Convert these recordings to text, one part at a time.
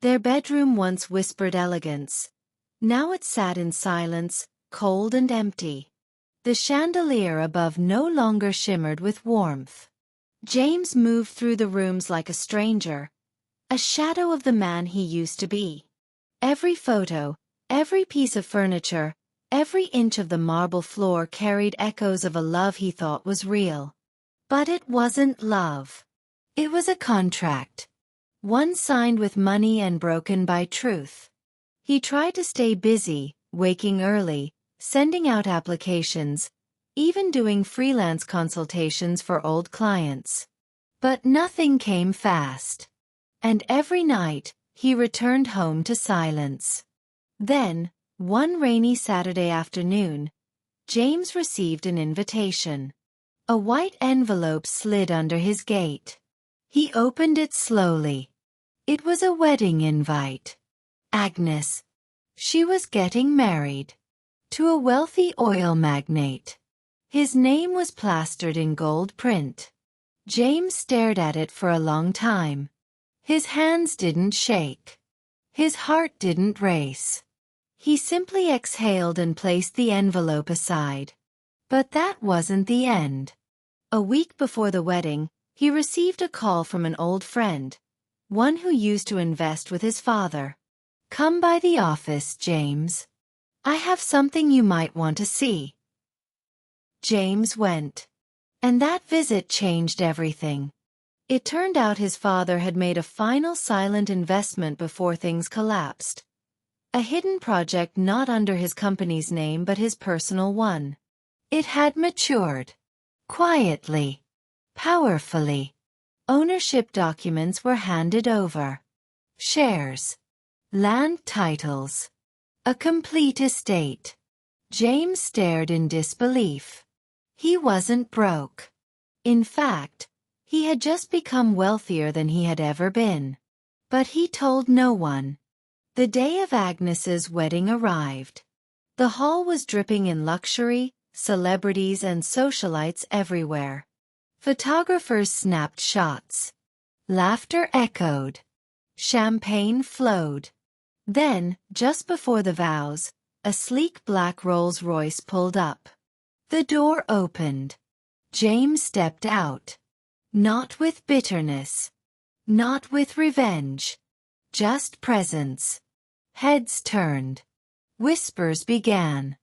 Their bedroom once whispered elegance. Now it sat in silence, cold and empty. The chandelier above no longer shimmered with warmth. James moved through the rooms like a stranger, a shadow of the man he used to be. Every photo, every piece of furniture, every inch of the marble floor carried echoes of a love he thought was real. But it wasn't love. It was a contract. One signed with money and broken by truth. He tried to stay busy, waking early, sending out applications, even doing freelance consultations for old clients. But nothing came fast. And every night, he returned home to silence. Then, one rainy Saturday afternoon, James received an invitation. A white envelope slid under his gate. He opened it slowly. It was a wedding invite. Agnes. She was getting married. To a wealthy oil magnate. His name was plastered in gold print. James stared at it for a long time. His hands didn't shake. His heart didn't race. He simply exhaled and placed the envelope aside. But that wasn't the end. A week before the wedding, he received a call from an old friend, one who used to invest with his father. "Come by the office, James. I have something you might want to see." James went. And that visit changed everything. It turned out his father had made a final silent investment before things collapsed. A hidden project not under his company's name but his personal one. It had matured. Quietly. Powerfully. Ownership documents were handed over. Shares. Land titles. A complete estate. James stared in disbelief. He wasn't broke. In fact, he had just become wealthier than he had ever been. But he told no one. The day of Agnes's wedding arrived. The hall was dripping in luxury, celebrities and socialites everywhere. Photographers snapped shots. Laughter echoed. Champagne flowed. Then, just before the vows, a sleek black Rolls-Royce pulled up. The door opened. James stepped out. Not with bitterness. Not with revenge. Just presence. Heads turned. Whispers began.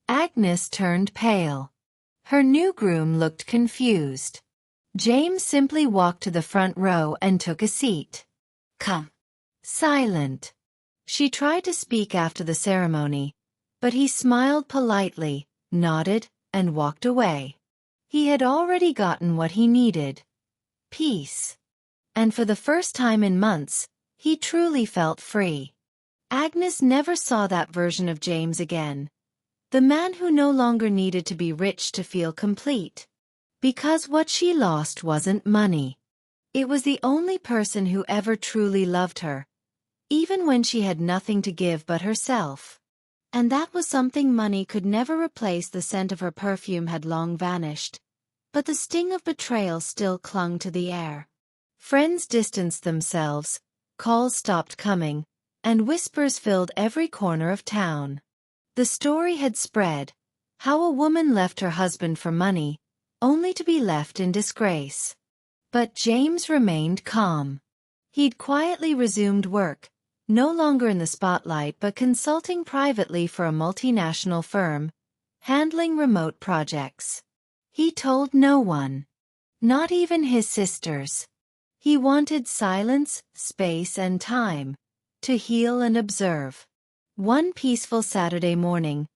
Agnes turned pale. Her new groom looked confused. James simply walked to the front row and took a seat. "Come." Silent. She tried to speak after the ceremony, but he smiled politely, nodded, and walked away. He had already gotten what he needed. Peace. And for the first time in months, he truly felt free. Agnes never saw that version of James again. The man who no longer needed to be rich to feel complete. Because what she lost wasn't money. It was the only person who ever truly loved her, even when she had nothing to give but herself. And that was something money could never replace. The scent of her perfume had long vanished, but the sting of betrayal still clung to the air. Friends distanced themselves, calls stopped coming, and whispers filled every corner of town. The story had spread, how a woman left her husband for money, only to be left in disgrace. But James remained calm. He'd quietly resumed work, no longer in the spotlight but consulting privately for a multinational firm, handling remote projects. He told no one. Not even his sisters. He wanted silence, space and time, to heal and observe. One peaceful Saturday morning,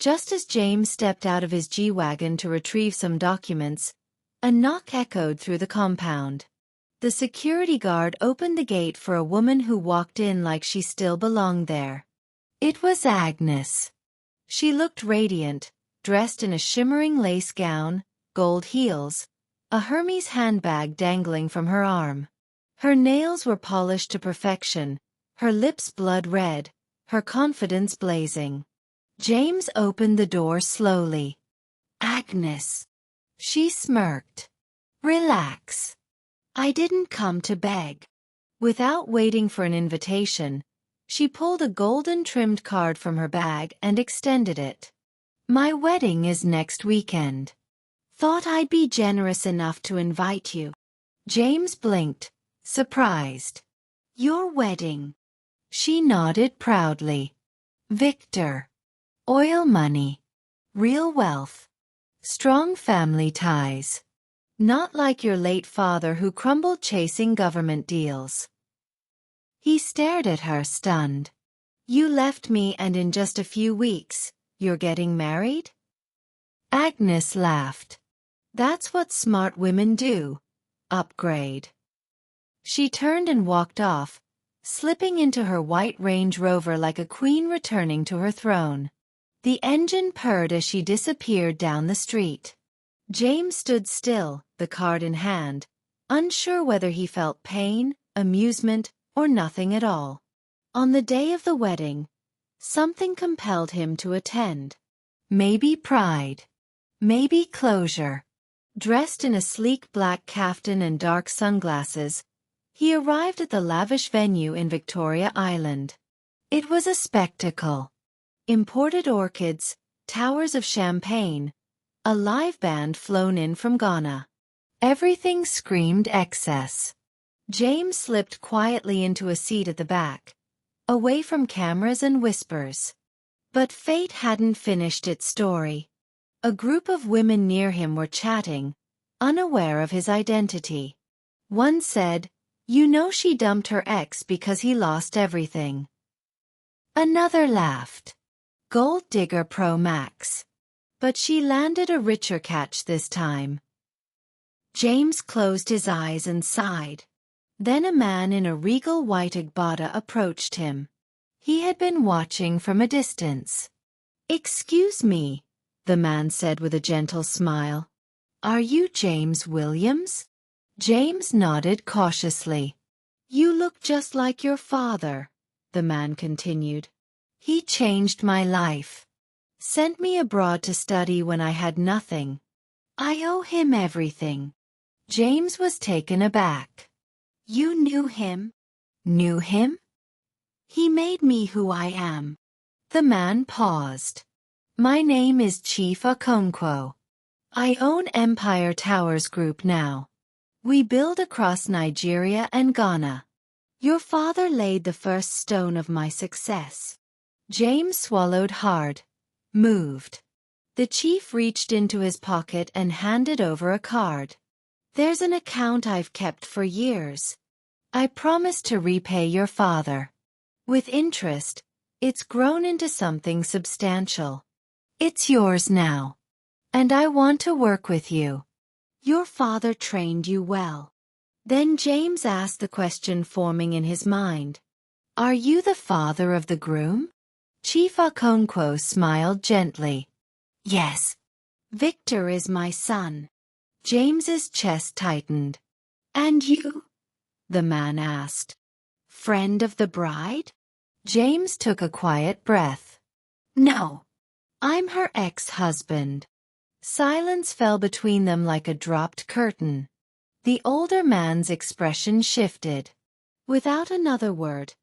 just as James stepped out of his G-Wagon to retrieve some documents, a knock echoed through the compound. The security guard opened the gate for a woman who walked in like she still belonged there. It was Agnes. She looked radiant, dressed in a shimmering lace gown, gold heels, a Hermes handbag dangling from her arm. Her nails were polished to perfection, her lips blood red, her confidence blazing. James opened the door slowly. "Agnes." She smirked. "Relax. I didn't come to beg. Without waiting for an invitation, she pulled a golden-trimmed card from her bag and extended it. My wedding is next weekend. Thought I'd be generous enough to invite you. James blinked, surprised. Your wedding? She nodded proudly. Victor. Oil money. Real wealth. Strong family ties. Not like your late father who crumbled chasing government deals. He stared at her, stunned. You left me and in just a few weeks, you're getting married? Agnes laughed. That's what smart women do. Upgrade. She turned and walked off, slipping into her white Range Rover like a queen returning to her throne. The engine purred as she disappeared down the street. James stood still, the card in hand, unsure whether he felt pain, amusement, or nothing at all. On the day of the wedding, something compelled him to attend. Maybe pride. Maybe closure. Dressed in a sleek black kaftan and dark sunglasses, he arrived at the lavish venue in Victoria Island. It was a spectacle. Imported orchids, towers of champagne, a live band flown in from Ghana. Everything screamed excess. James slipped quietly into a seat at the back, away from cameras and whispers. But fate hadn't finished its story. A group of women near him were chatting, unaware of his identity. One said, "You know she dumped her ex because he lost everything." Another laughed. Gold digger pro max. But she landed a richer catch this time. James closed his eyes and sighed. Then a man in a regal white agbada approached him. He had been watching from a distance. "Excuse me," the man said with a gentle smile. "Are you James Williams?" James nodded cautiously. "You look just like your father," the man continued. "He changed my life. Sent me abroad to study when I had nothing. I owe him everything." James was taken aback. "You knew him?" "Knew him?" "He made me who I am." The man paused. "My name is Chief Okonkwo. I own Empire Towers Group now. We build across Nigeria and Ghana. Your father laid the first stone of my success." James swallowed hard, moved. The chief reached into his pocket and handed over a card. "There's an account I've kept for years. I promised to repay your father. With interest, it's grown into something substantial. It's yours now. And I want to work with you." "Your father trained you well." Then James asked the question forming in his mind. "Are you the father of the groom?" Chief Okonkwo smiled gently. "Yes. Victor is my son." James's chest tightened. "And you?" the man asked. "Friend of the bride?" James took a quiet breath. "No. I'm her ex-husband." Silence fell between them like a dropped curtain. The older man's expression shifted. Without another word,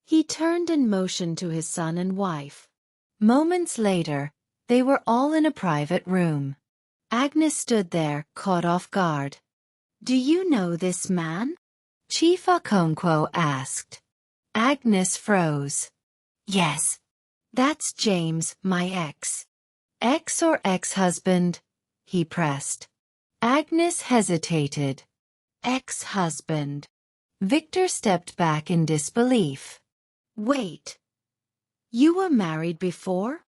he turned and motioned to his son and wife. Moments later, they were all in a private room. Agnes stood there, caught off guard. "Do you know this man?" Chief Okonkwo asked. Agnes froze. "Yes. That's James, my ex." "Ex or ex-husband?" he pressed. Agnes hesitated. "Ex-husband." Victor stepped back in disbelief. "Wait. You were married before?"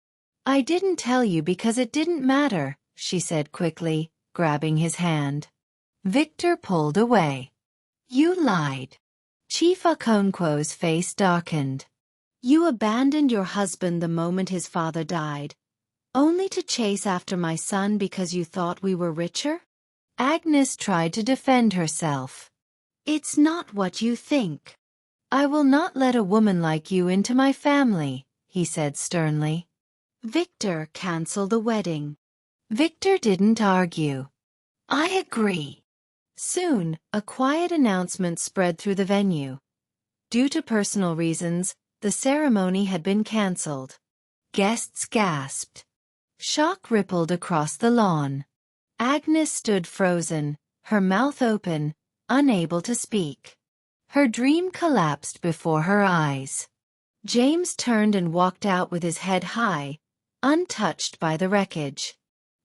"I didn't tell you because it didn't matter," she said quickly, grabbing his hand. Victor pulled away. "You lied." Chief Okonkwo's face darkened. "You abandoned your husband the moment his father died, only to chase after my son because you thought we were richer?" Agnes tried to defend herself. "It's not what you think." "I will not let a woman like you into my family," he said sternly. "Victor, cancel the wedding." Victor didn't argue. "I agree." Soon, a quiet announcement spread through the venue. Due to personal reasons, the ceremony had been cancelled. Guests gasped. Shock rippled across the lawn. Agnes stood frozen, her mouth open, unable to speak. Her dream collapsed before her eyes. James turned and walked out with his head high, untouched by the wreckage.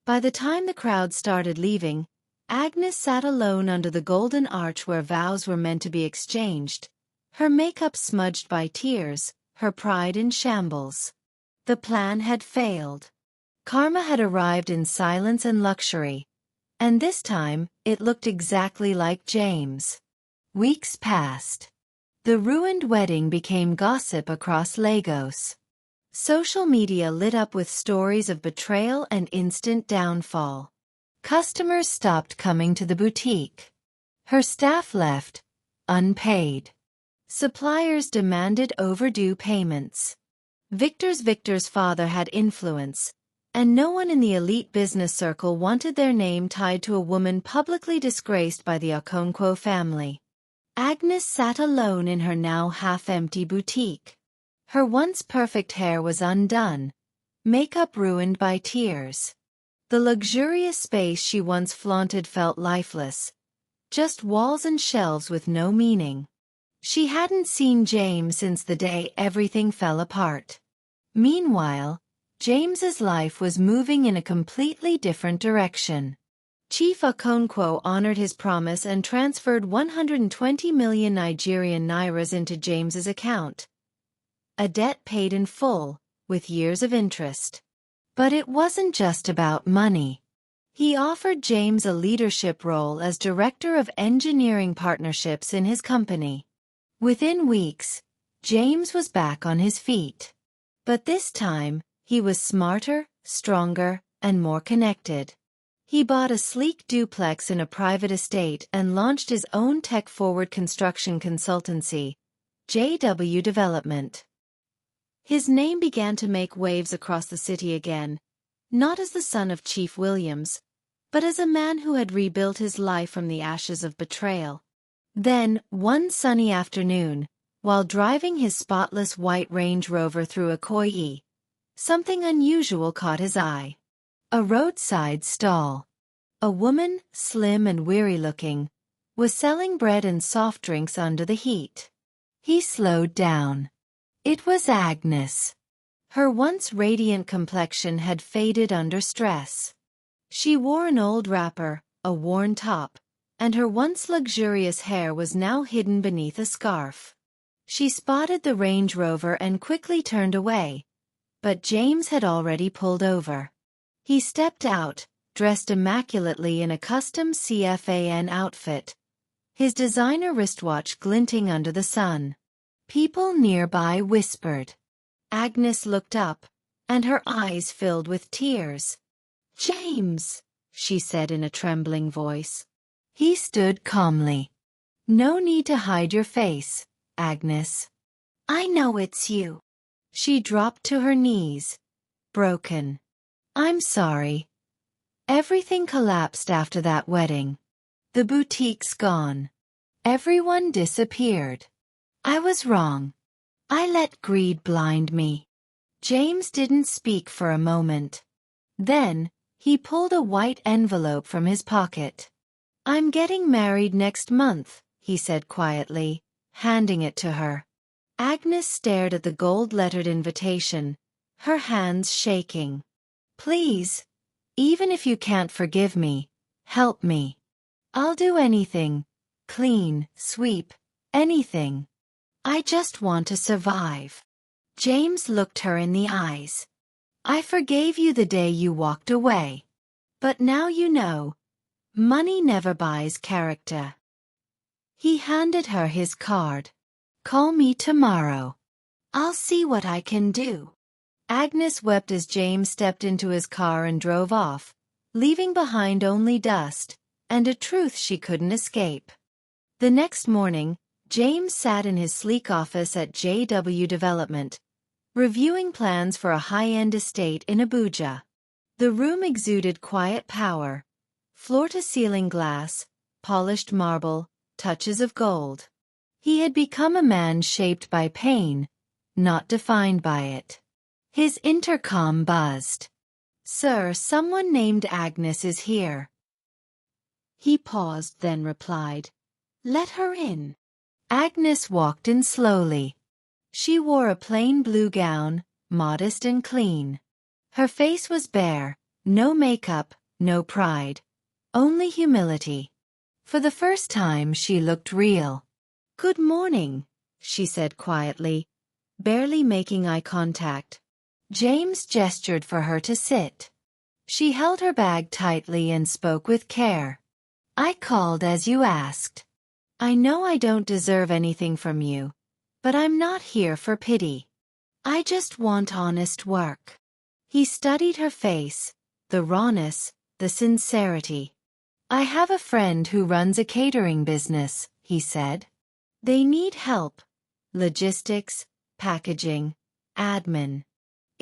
By the time the crowd started leaving, Agnes sat alone under the golden arch where vows were meant to be exchanged, her makeup smudged by tears, her pride in shambles. The plan had failed. Karma had arrived in silence and luxury, and this time, it looked exactly like James. Weeks passed. The ruined wedding became gossip across Lagos. Social media lit up with stories of betrayal and instant downfall. Customers stopped coming to the boutique. Her staff left, unpaid. Suppliers demanded overdue payments. Victor's father had influence, and no one in the elite business circle wanted their name tied to a woman publicly disgraced by the Okonkwo family. Agnes sat alone in her now half-empty boutique. Her once perfect hair was undone, makeup ruined by tears. The luxurious space she once flaunted felt lifeless, just walls and shelves with no meaning. She hadn't seen James since the day everything fell apart. Meanwhile, James's life was moving in a completely different direction. Chief Okonkwo honored his promise and transferred 120 million Nigerian nairas into James's account. A debt paid in full, with years of interest. But it wasn't just about money. He offered James a leadership role as Director of Engineering Partnerships in his company. Within weeks, James was back on his feet. But this time, he was smarter, stronger, and more connected. He bought a sleek duplex in a private estate and launched his own tech-forward construction consultancy, JW Development. His name began to make waves across the city again, not as the son of Chief Williams, but as a man who had rebuilt his life from the ashes of betrayal. Then, one sunny afternoon, while driving his spotless white Range Rover through Ikoyi, something unusual caught his eye. A roadside stall. A woman, slim and weary-looking, was selling bread and soft drinks under the heat. He slowed down. It was Agnes. Her once radiant complexion had faded under stress. She wore an old wrapper, a worn top, and her once luxurious hair was now hidden beneath a scarf. She spotted the Range Rover and quickly turned away, but James had already pulled over. He stepped out, dressed immaculately in a custom CFAN outfit, his designer wristwatch glinting under the sun. People nearby whispered. Agnes looked up, and her eyes filled with tears. "James," she said in a trembling voice. He stood calmly. "No need to hide your face, Agnes. I know it's you." She dropped to her knees, broken. "I'm sorry. Everything collapsed after that wedding. The boutique's gone. Everyone disappeared. I was wrong. I let greed blind me." James didn't speak for a moment. Then, he pulled a white envelope from his pocket. "I'm getting married next month," he said quietly, handing it to her. Agnes stared at the gold-lettered invitation, her hands shaking. "Please, even if you can't forgive me, help me. I'll do anything. Clean, sweep, anything. I just want to survive." James looked her in the eyes. "I forgave you the day you walked away. But now you know, money never buys character." He handed her his card. "Call me tomorrow. I'll see what I can do." Agnes wept as James stepped into his car and drove off, leaving behind only dust, and a truth she couldn't escape. The next morning, James sat in his sleek office at JW Development, reviewing plans for a high-end estate in Abuja. The room exuded quiet power, floor-to-ceiling glass, polished marble, touches of gold. He had become a man shaped by pain, not defined by it. His intercom buzzed. "Sir, someone named Agnes is here." He paused, then replied, "Let her in." Agnes walked in slowly. She wore a plain blue gown, modest and clean. Her face was bare, no makeup, no pride, only humility. For the first time she looked real. "Good morning," she said quietly, barely making eye contact. James gestured for her to sit. She held her bag tightly and spoke with care. "I called as you asked. I know I don't deserve anything from you, but I'm not here for pity. I just want honest work." He studied her face, the rawness, the sincerity. "I have a friend who runs a catering business," he said. "They need help. Logistics, packaging, admin.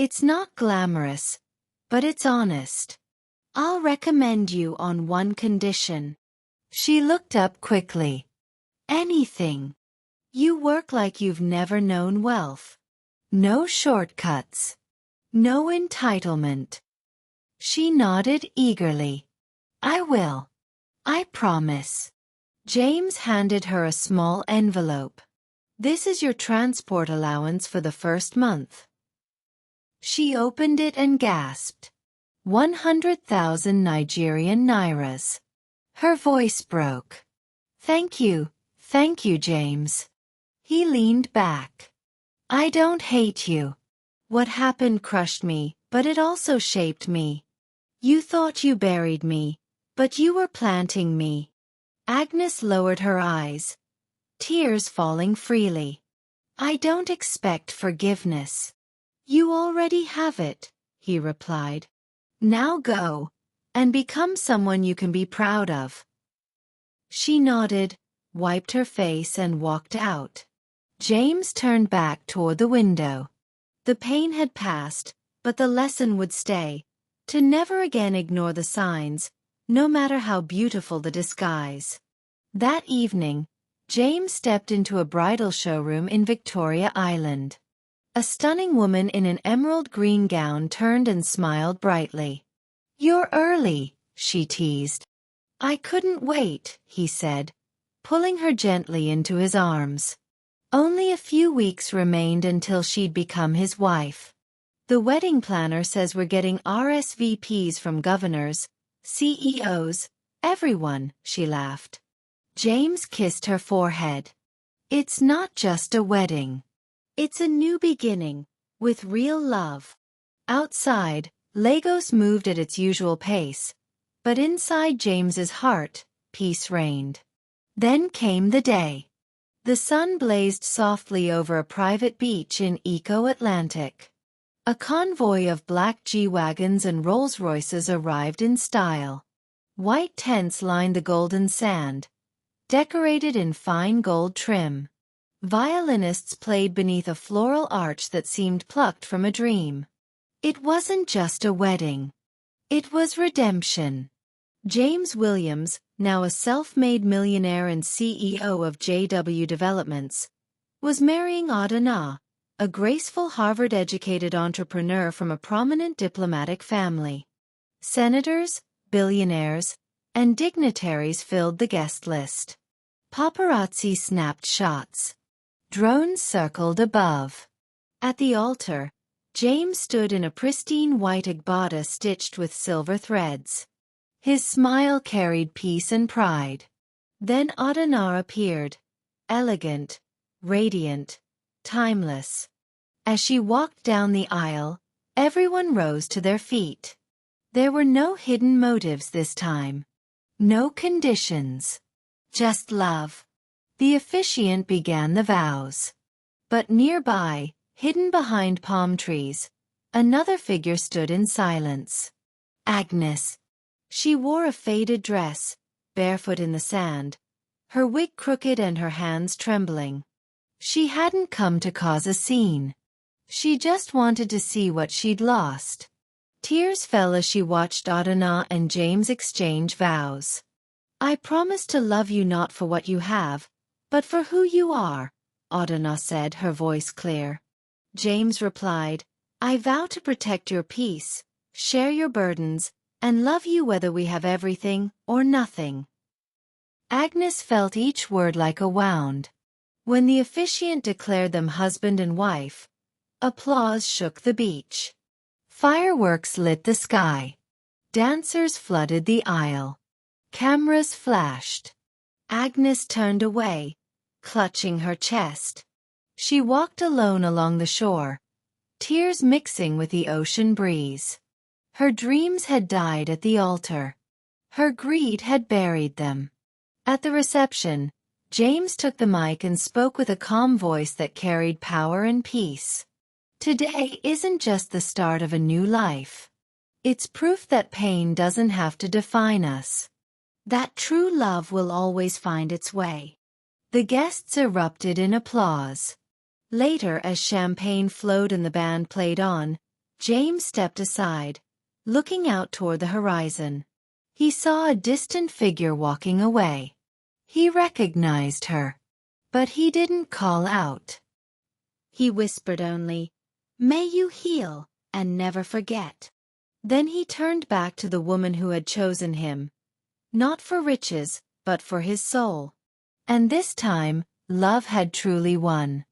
It's not glamorous, but it's honest. I'll recommend you on one condition." She looked up quickly. "Anything. You work like you've never known wealth. No shortcuts. No entitlement." She nodded eagerly. "I will. I promise." James handed her a small envelope. "This is your transport allowance for the first month." She opened it and gasped. 100,000 Nigerian nairas. Her voice broke. Thank you, James." He leaned back. "I don't hate you. What happened crushed me, but it also shaped me. You thought you buried me, but you were planting me." Agnes lowered her eyes, tears falling freely. "I don't expect forgiveness. You already have it," he replied. "Now go, and become someone you can be proud of." She nodded, wiped her face and walked out. James turned back toward the window. The pain had passed, but the lesson would stay, to never again ignore the signs, no matter how beautiful the disguise. That evening, James stepped into a bridal showroom in Victoria Island. A stunning woman in an emerald green gown turned and smiled brightly. "You're early," she teased. "I couldn't wait," he said, pulling her gently into his arms. Only a few weeks remained until she'd become his wife. "The wedding planner says we're getting RSVPs from governors, CEOs, everyone," she laughed. James kissed her forehead. "It's not just a wedding. It's a new beginning, with real love." Outside, Lagos moved at its usual pace, but inside James's heart, peace reigned. Then came the day. The sun blazed softly over a private beach in Eco-Atlantic. A convoy of black G-Wagons and Rolls-Royces arrived in style. White tents lined the golden sand, decorated in fine gold trim. Violinists played beneath a floral arch that seemed plucked from a dream. It wasn't just a wedding. It was redemption. James Williams, now a self-made millionaire and CEO of JW Developments, was marrying Adana, a graceful Harvard-educated entrepreneur from a prominent diplomatic family. Senators, billionaires, and dignitaries filled the guest list. Paparazzi snapped shots. Drones circled above. At the altar, James stood in a pristine white agbada stitched with silver threads. His smile carried peace and pride. Then Adana appeared, elegant, radiant, timeless. As she walked down the aisle, everyone rose to their feet. There were no hidden motives this time. No conditions. Just love. The officiant began the vows. But nearby, hidden behind palm trees, another figure stood in silence. Agnes. She wore a faded dress, barefoot in the sand, her wig crooked and her hands trembling. She hadn't come to cause a scene. She just wanted to see what she'd lost. Tears fell as she watched Adana and James exchange vows. I promise to love you not for what you have, but for who you are, Adana said, her voice clear. James replied, I vow to protect your peace, share your burdens, and love you whether we have everything or nothing. Agnes felt each word like a wound. When the officiant declared them husband and wife, applause shook the beach. Fireworks lit the sky. Dancers flooded the aisle. Cameras flashed. Agnes turned away, clutching her chest. She walked alone along the shore, tears mixing with the ocean breeze. Her dreams had died at the altar. Her greed had buried them. At the reception, James took the mic and spoke with a calm voice that carried power and peace. Today isn't just the start of a new life. It's proof that pain doesn't have to define us. That true love will always find its way. The guests erupted in applause. Later, as champagne flowed and the band played on, James stepped aside, looking out toward the horizon. He saw a distant figure walking away. He recognized her. But he didn't call out. He whispered only, May you heal, and never forget. Then he turned back to the woman who had chosen him. Not for riches, but for his soul. And this time, love had truly won.